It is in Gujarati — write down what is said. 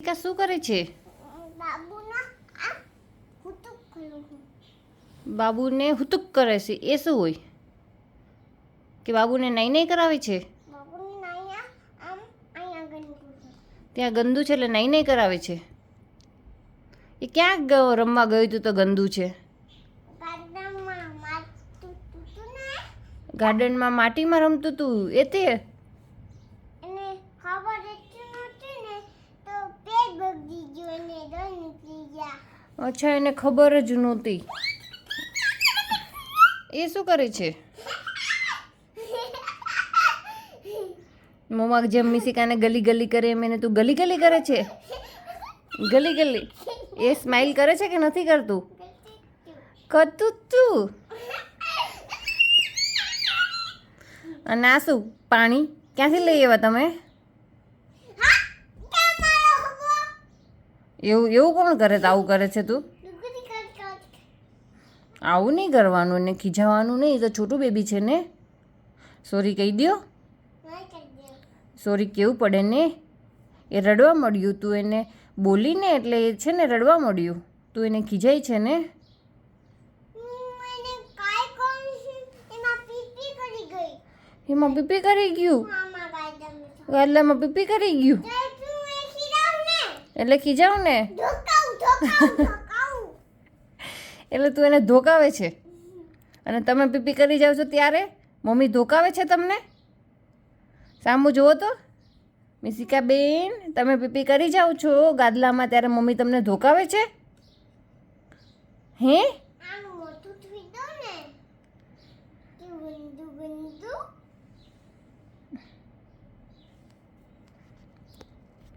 મિશિકા શું કરે છે? બાબુને હુતુક કરે છે. એ શું હોય? કે બાબુને નાઈ નાઈ કરાવે છે? ત્યાં ગંદુ છે એટલે નાઈ નાઈ કરાવે છે. એ ક્યાં રમવા ગયું તું તો ગંદુ છે? ગાર્ડનમાં માટીમાં રમતું તું એ તે? અચ્છા, એને ખબર જ નહોતી. એ શું કરે છે? મમ્મા જેમ મિશિકાને ગલી ગલી કરે એમ એને તું ગલી ગલી કરે છે? ગલી ગલી એ સ્માઈલ કરે છે કે નથી કરતું? કરતું તું. અને આ શું પાણી ક્યાંથી લઈ આવ્યા તમે? એવું કોણ કરે? આવું કરે છે તું? આવું નહીં કરવાનું, એને ખીજાવાનું નહીં. તો છોટું બેબી છે ને. સોરી કહી દો. સોરી કેવું પડે ને. એ રડવા મળ્યું, તું એને બોલીને એટલે એ છે ને રડવા મળ્યું. તું એને ખીજાય છે ને. એમાં પીપી કરી ગયું? ગાદલામાં પીપી કરી ગયું એટલે ખીજાવ ને. એટલે તું એને ધોકાવે છે અને તમે પીપી કરી જાવ છો ત્યારે મમ્મી ધોકાવે છે તમને? સામું જુઓ તો. મિશિકા બેન, તમે પીપી કરી જાઓ છો ગાદલામાં ત્યારે મમ્મી તમને ધોકાવે છે? હે?